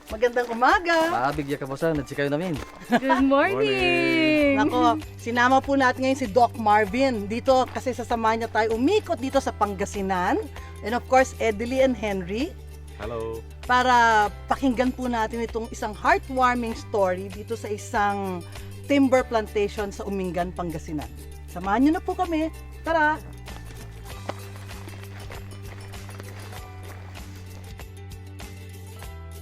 Magandang umaga. Bigyan ka mo sa nagsikayo namin. Good morning! Nako, sinama po natin ngayon si Doc Marvin dito kasi sasama niya tayo umikot dito sa Pangasinan. And of course, Edely and Henry. Hello. Para pakinggan po natin itong isang heartwarming story dito sa isang timber plantation sa Umingan, Pangasinan. Samahan niyo na po kami. Tara!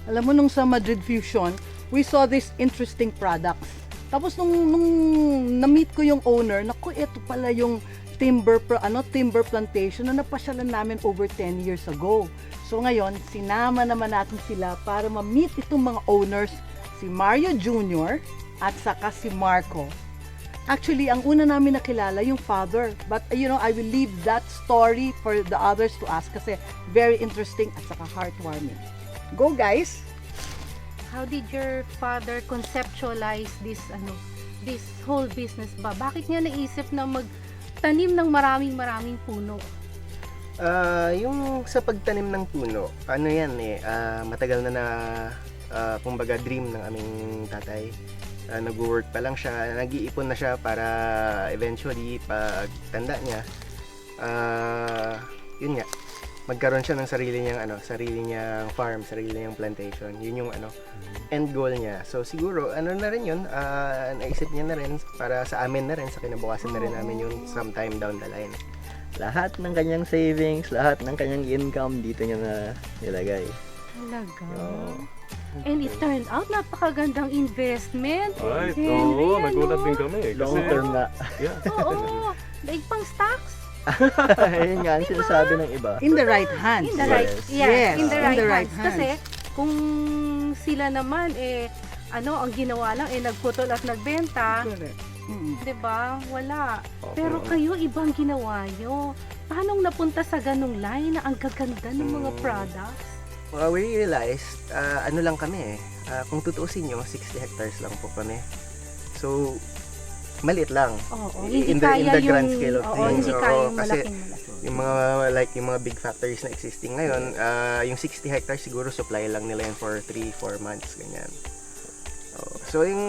Alam mo, nung sa Madrid Fusion, we saw these interesting products. Tapos nung na-meet ko yung owner, naku, ito pala yung timber plantation na napasyalan namin over 10 years ago. So ngayon, sinama naman natin sila para ma-meet itong mga owners, si Mario Jr. at saka si Marco. Actually, ang una namin nakilala yung father. But you know, I will leave that story for the others to ask kasi very interesting at saka heartwarming. Go guys! How did your father conceptualize this whole business ba? Bakit niya naisip na magtanim ng maraming puno? Yung sa pagtanim ng puno, ano yan matagal na kumbaga dream ng aming tatay. Nag-work pa lang siya, nag-iipon na siya para eventually pag tanda niya, yun nga, magkaroon siya ng sarili niyang farm, sarili niyang plantation. Yun yung end goal niya. So siguro na rin yun, naisip niya na rin para sa amin na rin, sa kinabukasan na rin namin yun sometime down the line. Lahat ng kanyang savings, lahat ng kanyang income dito niya na nilagay. Talaga? Oo. And it turned out napakagandang investment. Right. Henry, Oo, nagulat din kami. Long term nga. Yeah. Oo, daig pang stocks. Ayun nga ang sinasabi ng iba. In the right hands. In the right, Yes, in the right, hands. hands. Kasi kung sila naman ang ginawa lang nagputol at nagbenta, Correct. Mm. 'di ba? Wala. Pero kayo ibang ginawa nyo. Paano napunta sa ganung line na ang gaganda ng mga products? We realized, lang kami kung tutuusin nyo, 60 hectares lang po kami. So, maliit lang. Oo, In hindi the kaya grand yung, scale of oo, things. hindi Oo, kaya yung kasi malaking. yung mga big factories na existing ngayon, yung 60 hectares siguro supply lang nila yun for 3-4 months, ganyan. So yung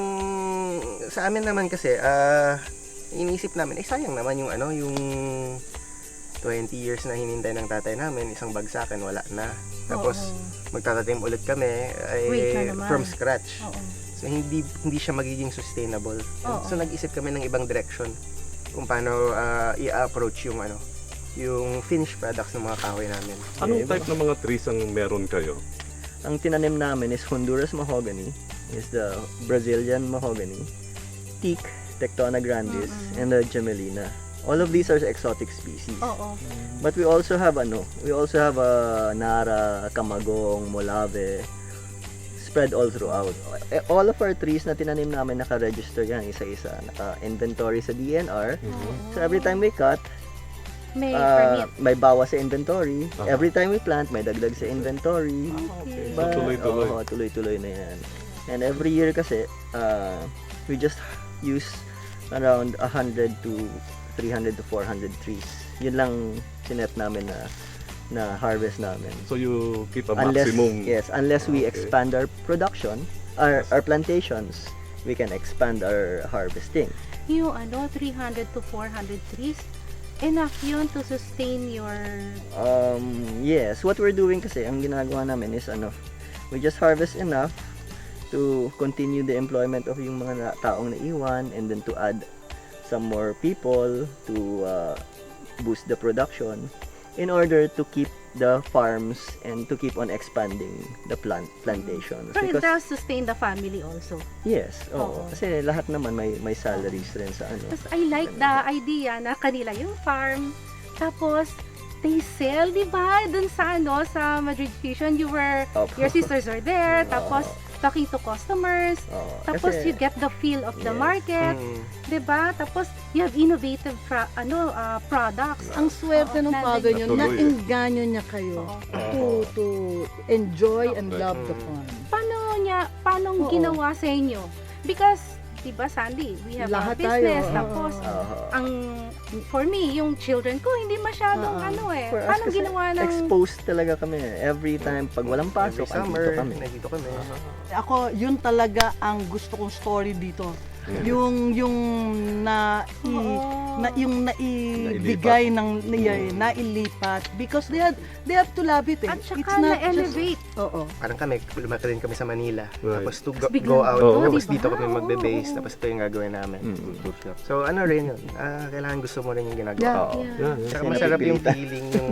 sa amin naman kasi, inisip namin, sayang naman yung yung 20 years na hinintay ng tatay namin, isang bagsakan, wala na. Tapos magtatatim ulit kami Wait na naman. from scratch. Oo. So hindi siya magiging sustainable. Oo. So nag-isip kami ng ibang direction kung paano i-approach yung finished products ng mga kahoy namin. Anong type ng mga trees ang meron kayo? Ang tinanim namin is Honduras mahogany, is the Brazilian mahogany, teak, Tectona grandis, and the Jamelina. All of these are exotic species. Oo. But we also have Nara, Camagong, Molave, spread all throughout. All of our trees na tinanim namin naka-register yan isa-isa, naka-inventory sa DNR. So every time we cut, May permit. may bawas sa inventory. Aha. Every time we plant, may dagdag sa inventory. Okay. So, tuloy-tuloy. Oo, tuloy-tuloy na yan. And every year kasi, we just use around 100 to 300 to 400 trees. Yun lang sinet namin na harvest namin. So you keep a Unless, maximum. yes, unless we Okay. expand our production, our plantations, we can expand our harvesting. Yung 300 to 400 trees, enough yun to sustain your... Yes, what we're doing kasi, ang ginagawa namin is we just harvest enough to continue the employment of yung mga taong naiwan, and then to add some more people to boost the production in order to keep the farms and to keep on expanding the plantations. So it does sustain the family also. Yes, oo. Oo. Kasi lahat naman may salaries rin sa Tapos I like the idea na kanila yung farm, tapos they sell, di ba? Dun sa sa Madrid Fusion, Opo. your sisters are there, tapos talking to customers, Oo. tapos Kasi- you get the feel of the Yes. market, Mm. 'di ba? Tapos you have innovative products. Ang swerte ng father nyo, Natuloy. naengganyo niya kayo to enjoy and love the farm. Paano Oo. ginawa sa inyo? Because diba Sandy, we have Lahat a business, tayo. tapos ang for me, yung children ko hindi masyadong For us paano kasi ginawa ng exposed talaga kami. Every time, pag walang Every pasok, summer, andito kami. nandito kami. Ako, yun talaga ang gusto kong story dito. Yung naibigay ng nailipat because they have to love it eh. at It's saka not na-elevate. Oo. Parang kami, lumaki rin kami sa Manila. Right. Tapos to Biglang- go out, Oo. tapos diba? dito kami Oo. magbe-base, tapos ito yung gagawin namin. So ano rin yun, kailangan gusto mo rin yung ginagawa. Yeah. Oo. Yeah. Tsaka Kasi masarap yung napipilitan. feeling, yung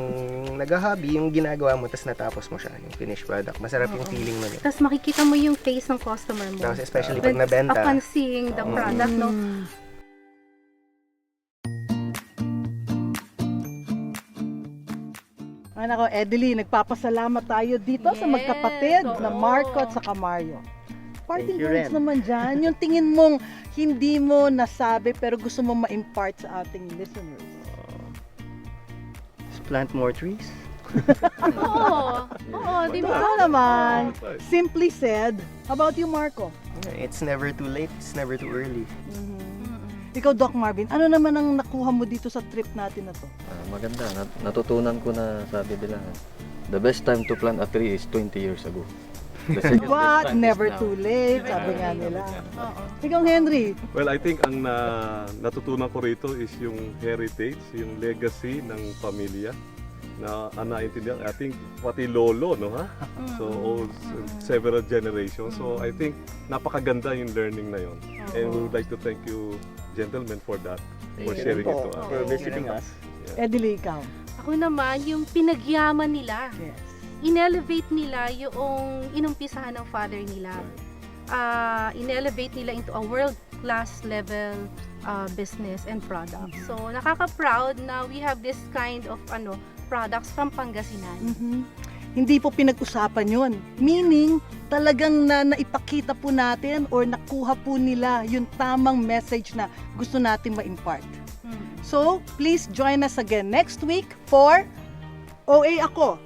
nag-hobby, yung ginagawa mo, tapos natapos mo siya, yung finished product. Masarap yung feeling mo. Tapos makikita mo yung face ng customer mo. Tapos especially pag When- nabenta, upon seeing the product, no? Ay nako, Edelie, nagpapasalamat tayo dito sa Yes, magkapatid na oo. Marco at saka Mario. Parting Thank you words rin. naman dyan. Yung tingin mong hindi mo nasabi pero gusto mo ma-impart sa ating listeners. Just plant more trees. Oo. Oo, di ba? Ikaw naman, simply said, how about you, Marco? it's never too late, it's never too early. Ikaw, Doc Marvin, ano naman ang nakuha mo dito sa trip natin na to? Maganda. Natutunan ko na sabi nila, the best time to plant a tree is 20 years ago. The second best What? time is Never now. too late, sabi nga nila. Oo. Ikaw, Henry, Well, I think ang natutunan ko rito is yung heritage, yung legacy ng pamilya na naintindihan. I think pati lolo, no ha? So several generations. So I think napakaganda yung learning na yon. And we would like to thank you gentlemen for that, for Thank you sharing rin it po to us. for visiting us. Edelie, ikaw. Ako naman, yung pinagyaman nila. Yes. In-elevate nila yung inumpisahan ng father nila. In-elevate nila into a world-class level business and product. So, nakaka-proud na we have this kind of products from Pangasinan. Mhm. Hindi po pinag-usapan yun. Meaning, talagang naipakita po natin or nakuha po nila yung tamang message na gusto natin ma-impart. So, please join us again next week for OA Ako,